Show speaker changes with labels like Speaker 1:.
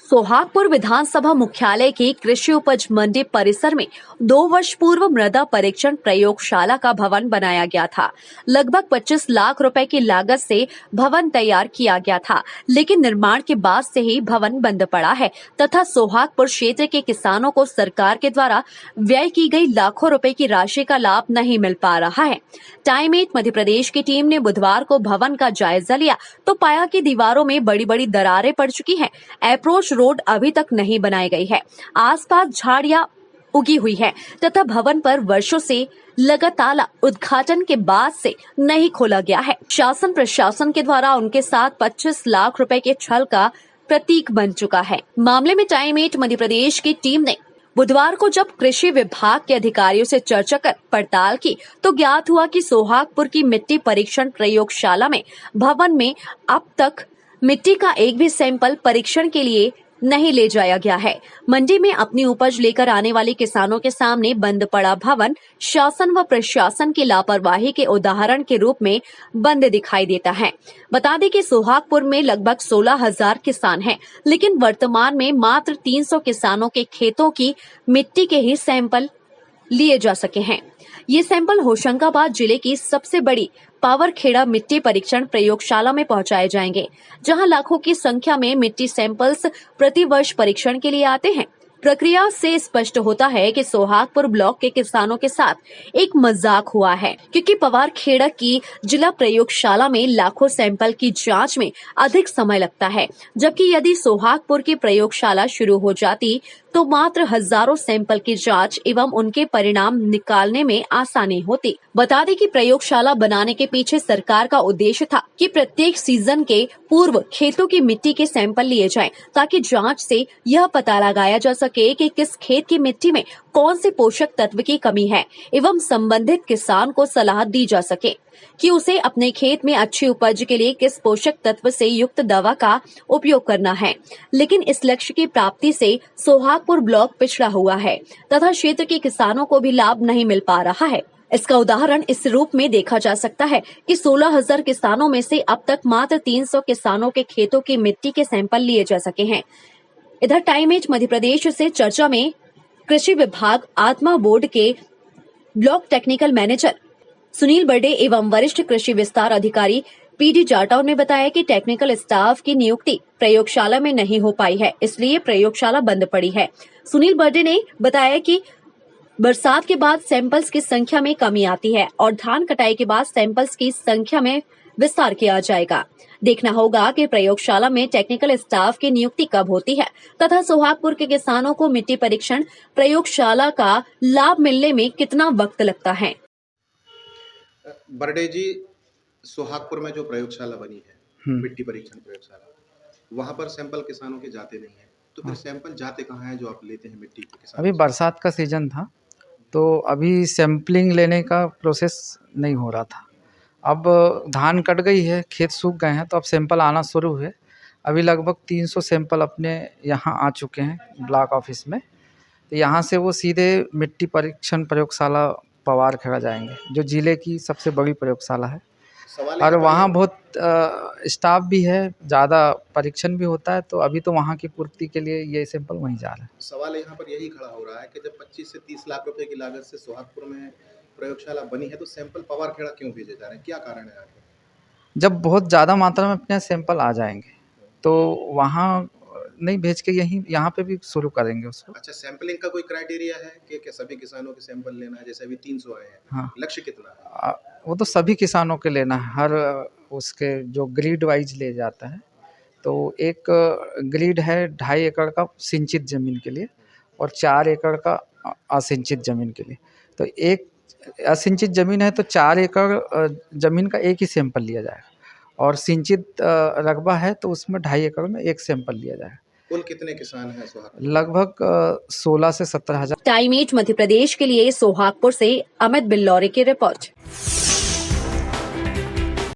Speaker 1: सोहागपुर विधानसभा मुख्यालय की कृषि उपज मंडी परिसर में 2 वर्ष पूर्व मृदा परीक्षण प्रयोगशाला का भवन बनाया गया था। लगभग 25 लाख रुपए की लागत से भवन तैयार किया गया था, लेकिन निर्माण के बाद से ही भवन बंद पड़ा है तथा सोहागपुर क्षेत्र के किसानों को सरकार के द्वारा व्यय की गई लाखों रुपए की राशि का लाभ नहीं मिल पा रहा है। टाइम 8 मध्य प्रदेश की टीम ने बुधवार को भवन का जायजा लिया तो पाया कि दीवारों में बड़ी बड़ी दरारें पड़ चुकी हैं। अप्रोच रोड अभी तक नहीं बनाई गई है। आसपास झाड़ियां उगी हुई है तथा भवन पर वर्षों से लगा ताला उद्घाटन के बाद से नहीं खोला गया है। शासन प्रशासन के द्वारा उनके साथ 25 लाख रुपए के छल का प्रतीक बन चुका है। मामले में टाइम 8 मध्य प्रदेश की टीम ने बुधवार को जब कृषि विभाग के अधिकारियों से चर्चा कर पड़ताल की तो ज्ञात हुआ कि सोहागपुर की मिट्टी परीक्षण प्रयोगशाला में भवन में अब तक मिट्टी का एक भी सैंपल परीक्षण के लिए नहीं ले जाया गया है। मंडी में अपनी उपज लेकर आने वाले किसानों के सामने बंद पड़ा भवन शासन व प्रशासन की लापरवाही के उदाहरण के रूप में बंद दिखाई देता है। बता दें कि सोहागपुर में लगभग 16,000 किसान हैं, लेकिन वर्तमान में मात्र 300 किसानों के खेतों की मिट्टी के ही सैंपल लिए जा सके हैं। ये सैंपल होशंगाबाद जिले की सबसे बड़ी पावरखेड़ा मिट्टी परीक्षण प्रयोगशाला में पहुंचाए जाएंगे, जहां लाखों की संख्या में मिट्टी सैंपल्स प्रति वर्ष परीक्षण के लिए आते हैं। प्रक्रिया से स्पष्ट होता है कि सोहागपुर ब्लॉक के किसानों के साथ एक मजाक हुआ है, क्योंकि पावरखेड़ा की जिला प्रयोगशाला में लाखों सैंपल की जांच में अधिक समय लगता है, जबकि यदि सोहागपुर की प्रयोगशाला शुरू हो जाती तो मात्र हजारों सैंपल की जांच एवं उनके परिणाम निकालने में आसानी होती। बता दें कि प्रयोगशाला बनाने के पीछे सरकार का उद्देश्य था कि प्रत्येक सीजन के पूर्व खेतों की मिट्टी के सैंपल लिए जाएं, ताकि जांच से यह पता लगाया जा सके कि किस खेत की मिट्टी में कौन से पोषक तत्व की कमी है एवं संबंधित किसान को सलाह दी जा सके कि उसे अपने खेत में अच्छी उपज के लिए किस पोषक तत्व से युक्त दवा का उपयोग करना है। लेकिन इस लक्ष्य की प्राप्ति से सोहागपुर ब्लॉक पिछड़ा हुआ है तथा क्षेत्र के किसानों को भी लाभ नहीं मिल पा रहा है। इसका उदाहरण इस रूप में देखा जा सकता है कि 16,000 किसानों में से अब तक मात्र 300 किसानों के खेतों की मिट्टी के सैंपल लिए जा सके हैं। इधर टाइम 8 मध्य प्रदेश से चर्चा में कृषि विभाग आत्मा बोर्ड के block technical manager Sunil Barde एवं वरिष्ठ कृषि विस्तार अधिकारी पीडी जाटव ने बताया कि टेक्निकल स्टाफ की नियुक्ति प्रयोगशाला में नहीं हो पाई है, इसलिए प्रयोगशाला बंद पड़ी है। सुनील बर्डे ने बताया कि बरसात के बाद सैंपल्स की संख्या में कमी आती है और धान कटाई के बाद सैंपल्स की संख्या में विस्तार किया जाएगा। देखना होगा कि प्रयोगशाला में टेक्निकल स्टाफ की नियुक्ति कब होती है तथा सोहागपुर के किसानों को मिट्टी परीक्षण प्रयोगशाला का लाभ मिलने में कितना वक्त लगता है।
Speaker 2: बर्डे जी, सोहागपुर में जो प्रयोगशाला बनी है मिट्टी परीक्षण प्रयोगशाला, वहाँ पर सैंपल किसानों के जाते नहीं है, तो फिर सैंपल जाते कहाँ हैं जो आप लेते हैं मिट्टी के किसानों?
Speaker 3: अभी बरसात का सीजन था तो अभी सैंपलिंग लेने का प्रोसेस नहीं हो रहा था। अब धान कट गई है, खेत सूख गए हैं, तो अब सैंपल आना शुरू हुए। अभी लगभग 300 सैंपल अपने यहाँ आ चुके हैं ब्लॉक ऑफिस में। तो यहाँ से वो सीधे मिट्टी परीक्षण प्रयोगशाला पावरखेड़ा जाएंगे, जो ज़िले की सबसे बड़ी प्रयोगशाला है। और वहाँ बहुत स्टाफ भी है, ज़्यादा परीक्षण भी होता है, तो अभी तो वहाँ की पूर्ति के लिए ये सैंपल वहीं जा रहा है।
Speaker 2: सवाल यहाँ पर यही खड़ा हो रहा है कि जब 25 से 30 लाख रुपए की लागत से सोहागपुर में प्रयोगशाला बनी है, तो सैंपल पावरखेड़ा क्यों भेजे जा रहे हैं, क्या कारण है आखिर? जब
Speaker 3: बहुत ज़्यादा मात्रा में अपने सैंपल आ जाएंगे तो वहाँ नहीं भेज के यहाँ पे भी शुरू करेंगे उसको।
Speaker 2: अच्छा, सैंपलिंग का कोई क्राइटेरिया है कि क्या सभी किसानों के सैंपल लेना है? जैसे अभी 300 आए हैं,
Speaker 3: हाँ,
Speaker 2: लक्ष्य कितना है?
Speaker 3: वो तो सभी किसानों के लेना है, हर उसके जो ग्रीड वाइज ले जाता है। तो एक ग्रीड है 2.5 एकड़ का सिंचित ज़मीन के लिए और 4 एकड़ का असिंचित ज़मीन के लिए। तो एक असिंचित ज़मीन है तो 4 एकड़ ज़मीन का एक ही सैंपल लिया जाएगा, और सिंचित रकबा है तो उसमें 2.5 एकड़ में एक सैंपल लिया जाएगा।
Speaker 2: कुल कितने किसान हैं सोहागपुर?
Speaker 3: लगभग 16 से 17 हज़ार।
Speaker 1: टाइम 8 मध्य प्रदेश के लिए सोहागपुर से अमित बिल्लौरी की रिपोर्ट।